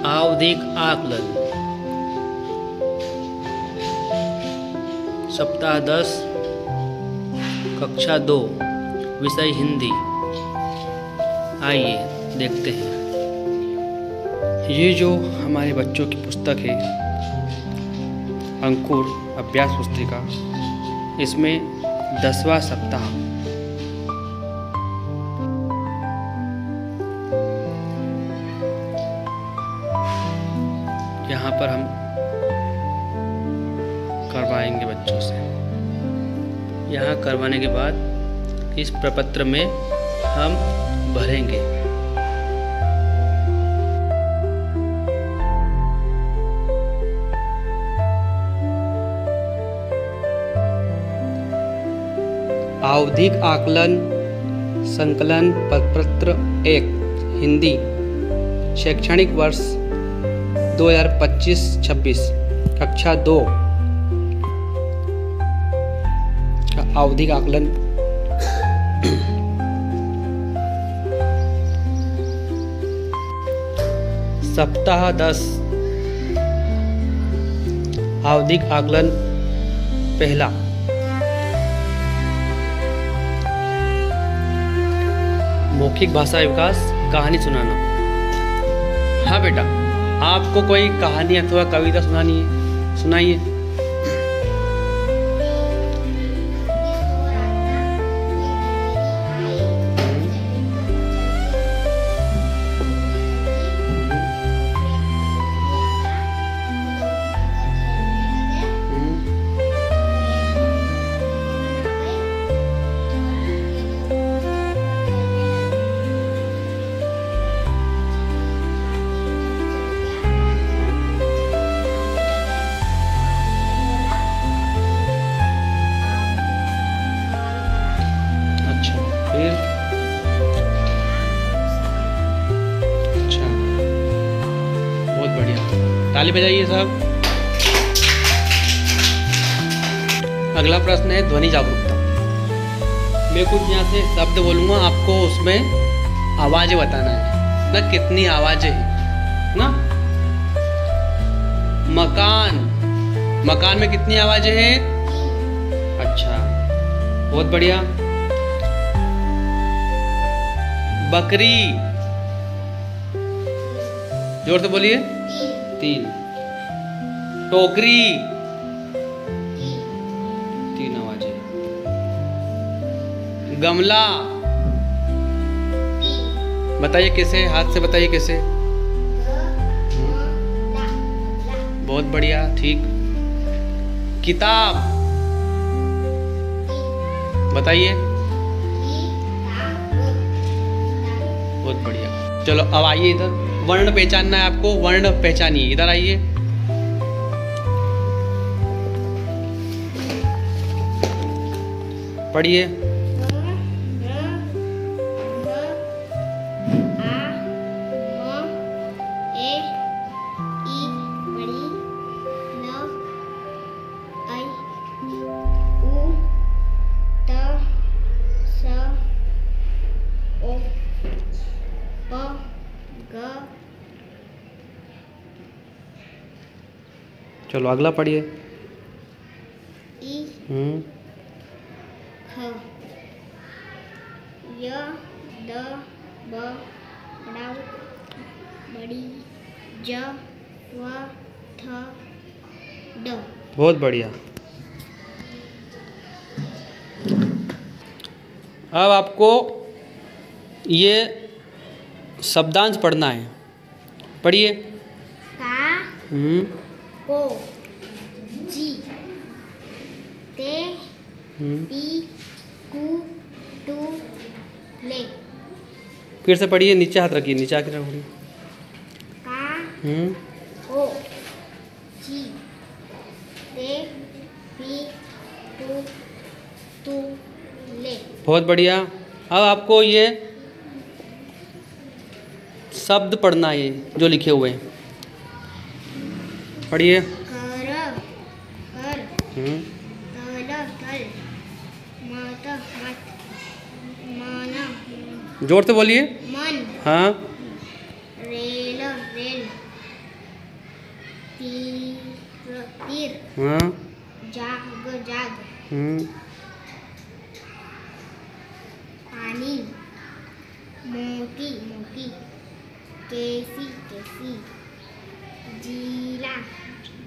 आवधिक आकलन। सप्ताह 10 कक्षा 2 विषय हिंदी। आइए देखते हैं। ये जो हमारे बच्चों की पुस्तक है अंकुर अभ्यास पुस्तिका, इसमें 10वां सप्ताह। यहाँ पर हम करवाएंगे बच्चों से। यहाँ करवाने के बाद इस प्रपत्र में हम भरेंगे। आवधिक आकलन संकलन प्रपत्र 1 हिंदी शैक्षणिक वर्ष 2025-26 कक्षा 2 का आवधिक आकलन। सप्ताह 10 आवधिक आकलन पहला। मौखिक भाषा विकास कहानी सुनाना। हाँ बेटा, आपको कोई कहानी अथवा कविता सुनानी है, सुनाइए। अच्छा, बहुत बढ़िया, ताली बजाइए सब। अगला प्रश्न है ध्वनि जागरूकता। मैं कुछ यहाँ से शब्द बोलूँगा, आपको उसमें आवाज़ें बताना है ना, कितनी आवाज़ें हैं ना। मकान, मकान में कितनी आवाज़ें हैं? अच्छा, बहुत बढ़िया। बकरी, जोर से बोलिए। 3। टोकरी, 3 आवाजें। गमला, बताइए कैसे, हाथ से बताइए कैसे। बहुत बढ़िया, ठीक। किताब, बताइए। बहुत बढ़िया। चलो अब आइए इधर, वर्ण पहचानना है आपको, वर्ण पहचानिए। इधर आइए। पढ़िए। चलो अगला पढ़िए। ख य द ब ड़ बड़ी ज व थ ड। बहुत बढ़िया। अब आपको ये शब्दांश पढ़ना है, पढ़िए। का को जी ते पी कु टू ले। फिर से पढ़िए, नीचे हाथ रखिए, नीचे आके रखिए। का को जी ते पी कु टू ले। बहुत बढ़िया। अब आपको ये शब्द पढ़ना है जो लिखे हुए हैं, पढ़िए। कर कर तल तल मत मत मन। जोर से बोलिए। मन। हाँ। रेल रेल हाँ। जाग जाग। पानी, मोती मोती, कैसी कैसी, जीला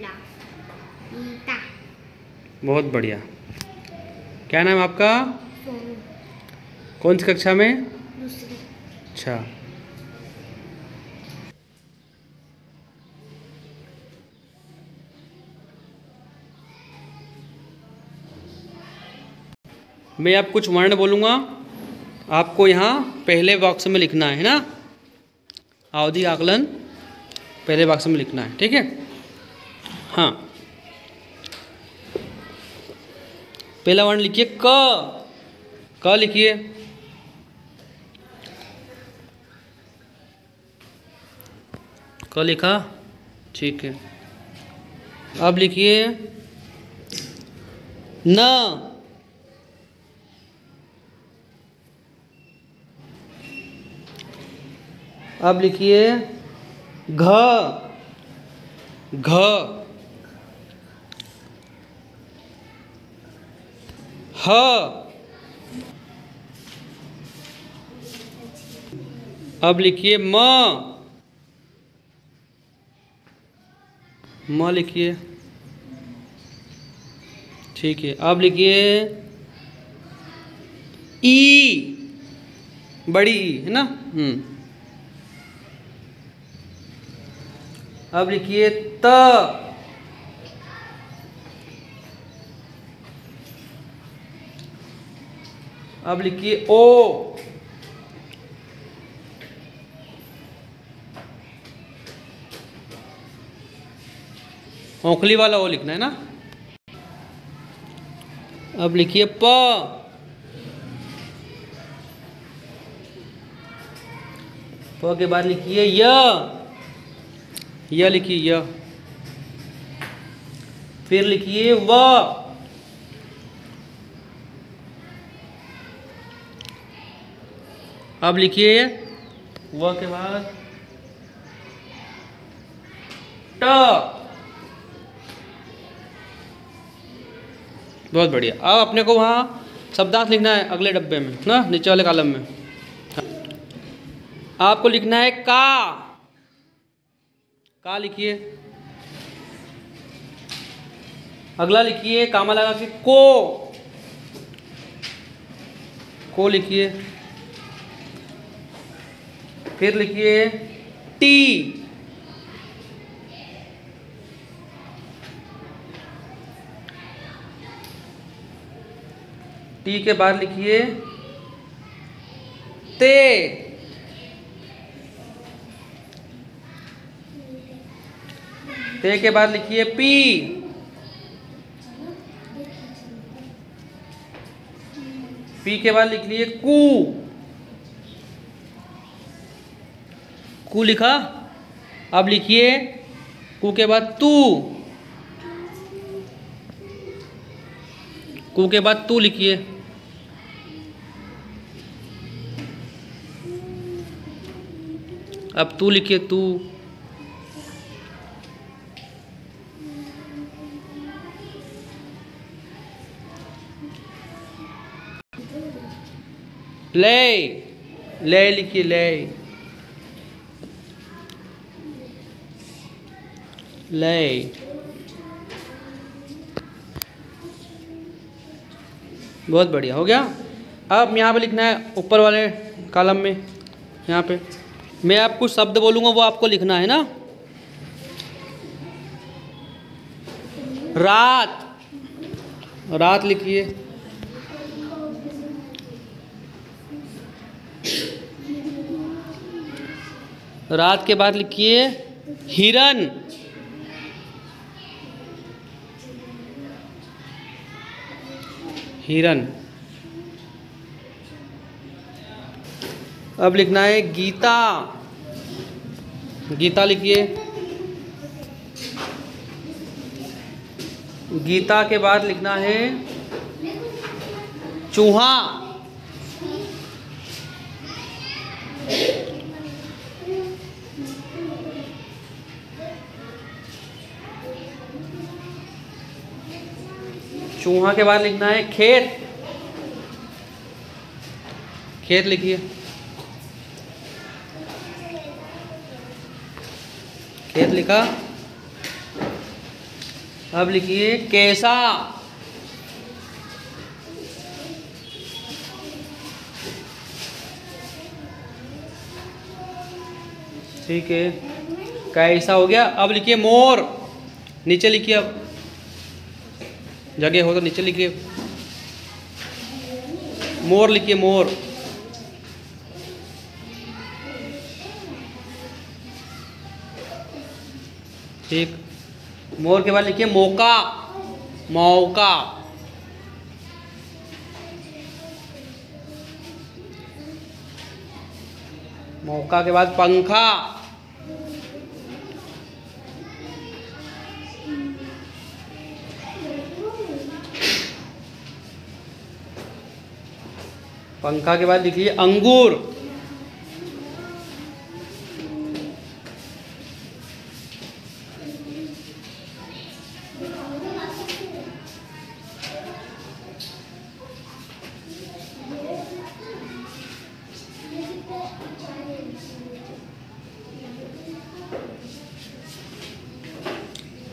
ला, ईटा। बहुत बढ़िया। क्या नाम आपका? सोनू। कौन सी कक्षा में? दूसरी। अच्छा। मैं आप कुछ वर्ण बोलूँगा, आपको यहाँ पहले बॉक्स में लिखना है ना। आवधि आकलन पहले बॉक्स में लिखना है, ठीक है। हाँ, पहला वर्ण लिखिए क लिखिए। क लिखा, ठीक है। अब लिखिए न। अब लिखिए घ। ह। अब लिखिए म लिखिए, ठीक है। अब लिखिए ई, बड़ी ई है ना। अब लिखिए त। अब लिखिए ओ। औंखली वाला ओ लिखना है ना। अब लिखिए प। प के बाद लिखिए य लिखिए य। फिर लिखिए व। अब लिखिए व के बाद ट। बहुत बढ़िया। अब अपने को वहाँ शब्दार्थ लिखना है अगले डब्बे में ना, नीचे वाले कॉलम में। आपको लिखना है का लिखिए। अगला लिखिए कामा लगा के को लिखिए। फिर लिखिए टी। टी के बाद लिखिए ते। ते के बाद लिखिए पी। पी के बाद लिख लिए कू लिखा। अब लिखिए कू के बाद तू। कू के बाद तू लिखिए। अब तू लिखिए तू। ले लिखिए ले। बहुत बढ़िया हो गया। अब यहाँ पे लिखना है ऊपर वाले कॉलम में। यहाँ पे मैं आप कुछ शब्द बोलूँगा, वो आपको लिखना है ना। रात लिखिए। रात के बाद लिखिए हिरन। अब लिखना है गीता लिखिए। गीता के बाद लिखना है चूहा। चूहा के बाद लिखना है खेत। खेत लिखिए। खेत लिखा। अब लिखिए कैसा। ठीक है, कैसा हो गया। अब लिखिए मोर। नीचे लिखिए, अब जगह हो तो नीचे लिखिए। मोर लिखिए, मोर। ठीक, मोर के बाद लिखिए मौका। मौका। मौका के बाद पंखा। पंखा के बाद लिखिए अंगूर।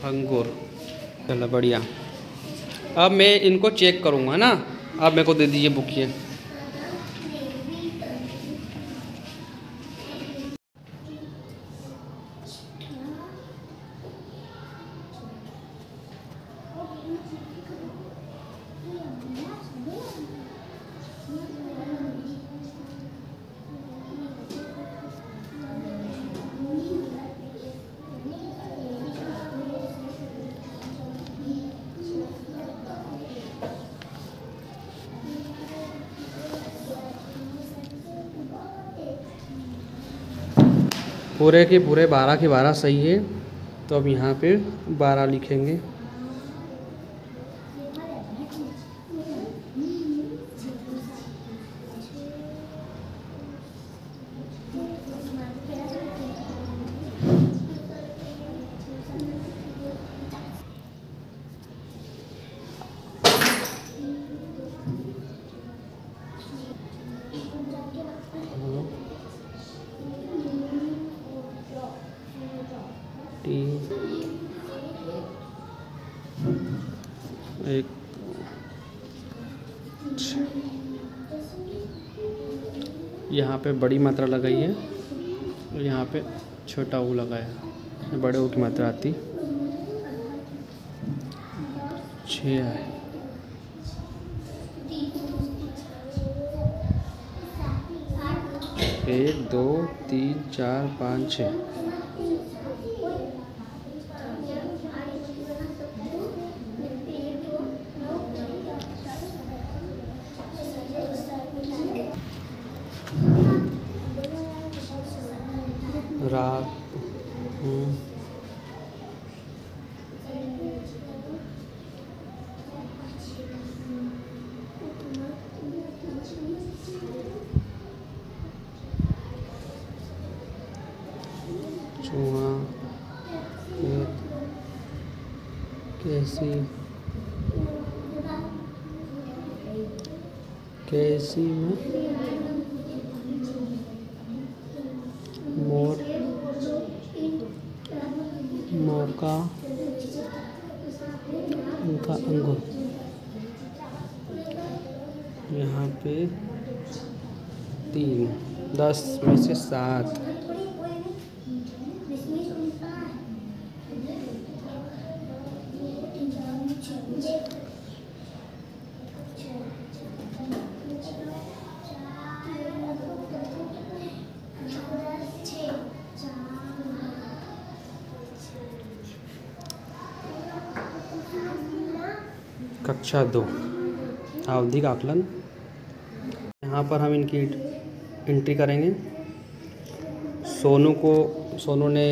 अंगूर। चलो बढ़िया। अब मैं इनको चेक करूँगा ना। अब मेरे को दे दीजिए बुक ये। पूरे के पूरे 12 के 12 सही है, तो अब यहाँ पे 12 लिखेंगे। एक यहाँ पे बड़ी मात्रा लगाई है और यहाँ पे छोटा ऊ लगाया। बड़े ऊ की मात्रा आती 6 है। एक, दो, 3, 4, 5, 6। रात। चूहा। कैसी। कैसी में मोर। मौका। उनका अंगूर। यहाँ पे 3, 10 में से 7। कक्षा 2 आवधिक आकलन। यहाँ पर हम इनकी एंट्री करेंगे। सोनू ने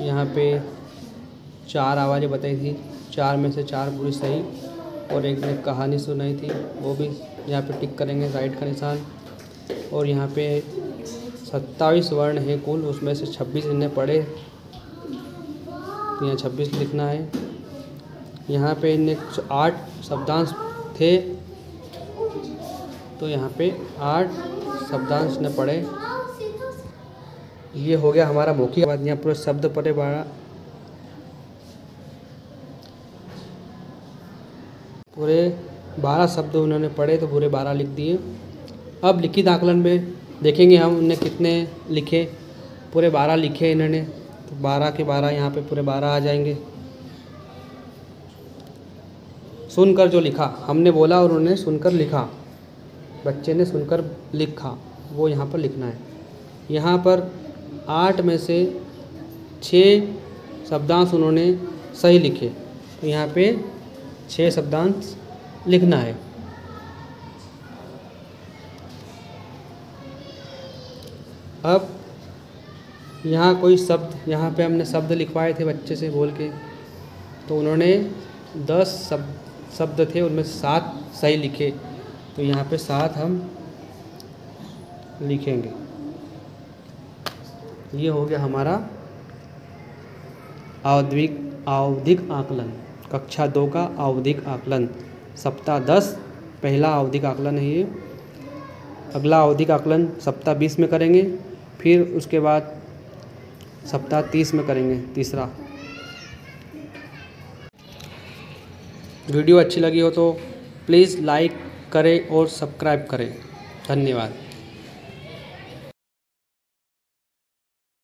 यहाँ पे 4 आवाज़ें बताई थी, 4 में से 4 पूरी सही, और एक ने कहानी सुनाई थी, वो भी यहाँ पे टिक करेंगे, राइट का निशान। और यहाँ पे 27 वर्ण है कुल, उसमें से 26 इन्हें पढ़े, तो यहाँ 26 लिखना है। यहाँ पे इनने 8 शब्दांश थे, तो यहाँ पे 8 शब्दांश ने पढ़े। ये हो गया हमारा मौखिक। बाद यहाँ पूरे शब्द पढ़े 12, पूरे 12 शब्द उन्होंने पढ़े, तो पूरे 12 लिख दिए। अब लिखित आकलन में देखेंगे हम उनने कितने लिखे। पूरे 12 लिखे इन्होंने, तो 12 के 12 यहाँ पे पूरे 12 आ जाएंगे। सुनकर जो लिखा, हमने बोला और उन्होंने सुनकर लिखा, बच्चे ने सुनकर लिखा, वो यहाँ पर लिखना है। यहाँ पर 8 में से 6 शब्दांश उन्होंने सही लिखे, तो यहाँ पे 6 शब्दांश लिखना है। अब यहाँ कोई शब्द, यहाँ पे हमने शब्द लिखवाए थे बच्चे से बोल के, तो उन्होंने 10 शब्द थे, उनमें 7 सही लिखे, तो यहाँ पे 7 हम लिखेंगे। ये हो गया हमारा आवधिक आकलन, कक्षा 2 का आवधिक आकलन, सप्ताह 10 पहला आवधिक आकलन है ये। अगला आवधिक आकलन सप्ताह 20 में करेंगे, फिर उसके बाद सप्ताह 30 में करेंगे तीसरा। वीडियो अच्छी लगी हो तो प्लीज़ लाइक करें और सब्सक्राइब करें। धन्यवाद।